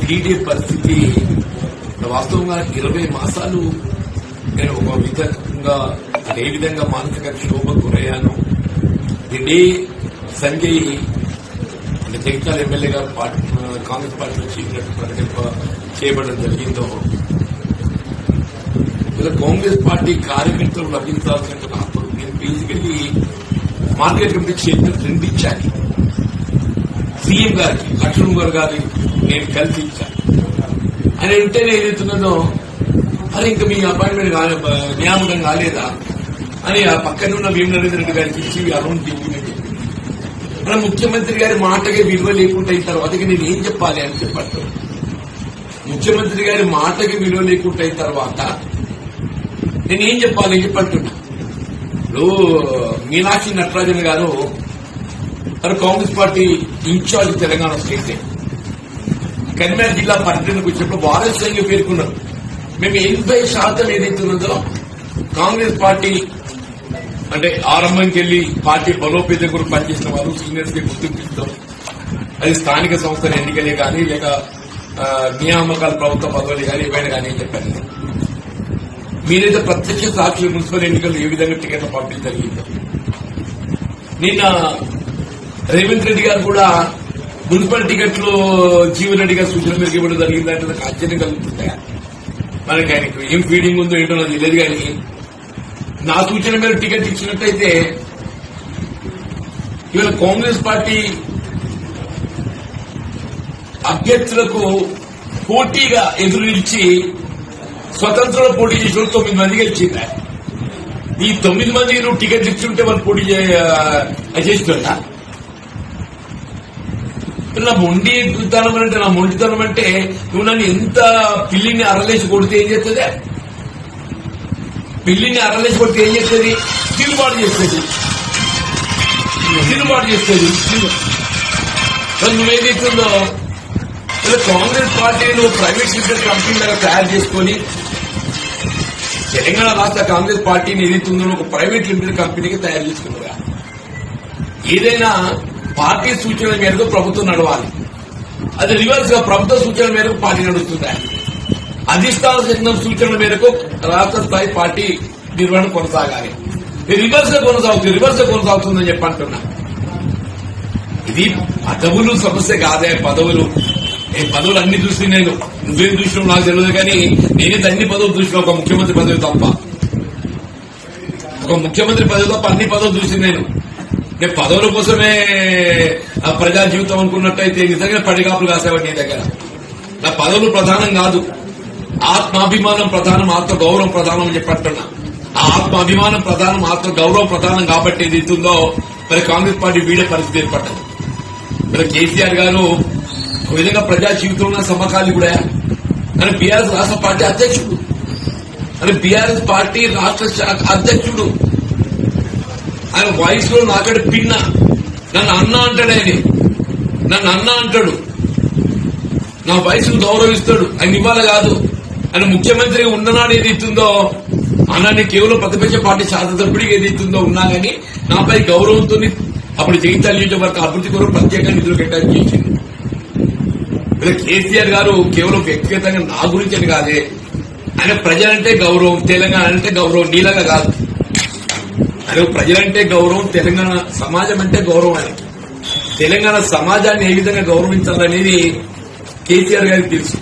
TD పరిస్థితి వాస్తవంగా 20 మాసాలు నేను ఒక విధంగా ఏ విధంగా మానసిక క్షోభ గురయ్యాను. డే సంజయ్ అంటే జగిత్యాల ఎమ్మెల్యే గారు కాంగ్రెస్ పార్టీలో చేసినట్టు ప్రకటింప చేయబడడం జరిగిందో ఇలా కాంగ్రెస్ పార్టీ కార్యకర్తలు లభించాల్సిన అప్పుడు నేను బేసికలీ మార్కెట్ కమిటీ చైర్మన్ 2 ఇచ్చాను. సీఎం గారికి లక్ష్మణ్ గారి నేను కలిసి ఇచ్చాను. ఆయన వెంటనే ఏదైతున్నదో అరే ఇంకా మీ అపాయింట్మెంట్ నియామకం కాలేదా అని ఆ పక్కన ఉన్న వేమ నరేంద్ర రెడ్డి గారికి ఇచ్చి అరౌండ్ దిగుమని మన ముఖ్యమంత్రి గారి మాటకి విలువ లేకుండా అయిన తర్వాత నేను ఏం చెప్పాలి అని చెప్పట్టు. ముఖ్యమంత్రి గారి మాటకి విలువ లేకుండా అయిన తర్వాత నేనేం చెప్పాలి అని చెప్పంటున్నా. ఇప్పుడు మీనాక్షి నటరాజన్ గారు Congress party incharge Telangana state Karimnagar జిల్లా పర్యటనకు వచ్చినప్పుడు వారసత్వంగా పేర్కొన్నారు. మేము 80% ఏదైతే ఉన్నదో కాంగ్రెస్ పార్టీ అంటే ఆరంభంకి వెళ్లి పార్టీ బలోపేతం కూడా పనిచేసిన వారు సీనియర్స్ కి గుర్తింపిస్తాం. అది స్థానిక సంస్థల ఎన్నికలే కానీ లేక నియామకాల ప్రభుత్వ పదవులు కానీ ఏవైనా కానీ చెప్పారు. మీరైతే ప్రత్యక్ష సాక్షులు మున్సిపల్ ఎన్నికల్లో ఏ విధంగా టికెట్ల పంపిణీ జరిగిందో నిన్న రేవంత్ రెడ్డి గారు కూడా మున్సిపల్ టికెట్లు జీవన్ రెడ్డి గారు సూచన మేరకు ఇవ్వడం జరిగిందంటే నాకు ఆశ్చర్యం కలుగుతుందా. మనకి ఆయనకు ఏం ఫీడింగ్ ఉందో ఏంటో నాకు తెలియదు. కానీ నా సూచన మేరకు టికెట్ ఇచ్చినట్టయితే ఇవాళ కాంగ్రెస్ పార్టీ అభ్యర్థులకు పోటీగా ఎదురు నిలిచి స్వతంత్రంలో పోటీ చేసిన 9 మంది గెలిచిందా. ఈ 9 మందికి నువ్వు టికెట్ ఇచ్చుంటే వాళ్ళు పోటీ చేస్తున్నా. నా మొండితనం అంటే నా మొండితనం అంటే నువ్వు నన్ను ఎంత పిల్లిని అరలేసి కొడితే ఏం చేస్తుంది? పిల్లిని అరలేసి కొడితే ఏం చేస్తుంది? తిరుగుబాటు చేస్తుంది. నువ్వేదైతుందో ఇలా కాంగ్రెస్ పార్టీ నువ్వు ప్రైవేట్ లిమిటెడ్ కంపెనీ లాగా తయారు చేసుకుని తెలంగాణ రాష్ట్ర కాంగ్రెస్ పార్టీని ఏదైతుందో ఒక ప్రైవేట్ లిమిటెడ్ కంపెనీకి తయారు చేసుకున్నారా. ఏదైనా పార్టీ సూచనల మేరకు ప్రభుత్వం నడవాలి. అది రివర్స్ గా ప్రభుత్వ సూచనల మేరకు పార్టీ నడుస్తుందా. అధిష్టాన సూచనల మేరకు రాష్ట్ర స్థాయి పార్టీ నిర్వహణ కొనసాగాలి. రివర్స్ గా కొనసాగుతుందని చెప్పంటున్నా. ఇది పదవులు సమస్య కాదే. పదవులు అన్ని చూసి నేను నువ్వేం చూసినా నాకు తెలియదు. కానీ నేనైతే అన్ని పదవులు చూసిన ఒక ముఖ్యమంత్రి పదవి తప్ప అన్ని పదవులు చూసి నేను పదవుల కోసమే ప్రజా జీవితం అనుకున్నట్టయితే నిజంగా పడిగాపులు కాసేవాడు నీ దగ్గర. నా పదవులు ప్రధానం కాదు, ఆత్మాభిమానం ప్రధానం, ఆత్మగౌరవం ప్రధానం అని చెప్పంటున్నా. ఆ ఆత్మాభిమానం ప్రధానం, ఆత్మగౌరవం ప్రధానం కాబట్టి ఏది ఇస్తుందో మరి కాంగ్రెస్ పార్టీ వీడే పరిస్థితి ఏర్పడ్డది. మరి కేసీఆర్ గారు ఒక విధంగా ప్రజా జీవితంలో సమకాలి కూడా అని బీఆర్ఎస్ రాష్ట్ర పార్టీ అధ్యక్షుడు, బీఆర్ఎస్ పార్టీ రాష్ట్ర శాఖ అధ్యక్షుడు. ఆయన వాయిస్ లో నాకడ పిన్న నన్ను అన్న అంటాడు. నన్ను అన్న అంటాడు, నా వయసును గౌరవిస్తాడు. ఆయన ఇవ్వాలి కాదు. ఆయన ముఖ్యమంత్రిగా ఉన్ననాడు ఏది ఇస్తుందో అన్నాన్ని కేవలం ప్రతిపక్ష పార్టీ శాసనసభ్యుడికి ఏది ఇస్తుందో ఉన్నా కానీ నాపై గౌరవంతో అప్పుడు జగిత్యాల నియోజకవర్గ అభివృద్ధి కొరకు ప్రత్యేకంగా నిధులు కేటాయించి చేసింది. కేసీఆర్ గారు కేవలం వ్యక్తిగతంగా నా గురించి అని కాదే, ఆయన ప్రజలంటే గౌరవం, తెలంగాణ అంటే గౌరవం, నీలాగా కాదు. ఆయన ప్రజలంటే గౌరవం, తెలంగాణ సమాజం అంటే గౌరవం. అని తెలంగాణ సమాజాన్ని ఏ విధంగా గౌరవించాలనేది కేసీఆర్ గారికి తెలుసు.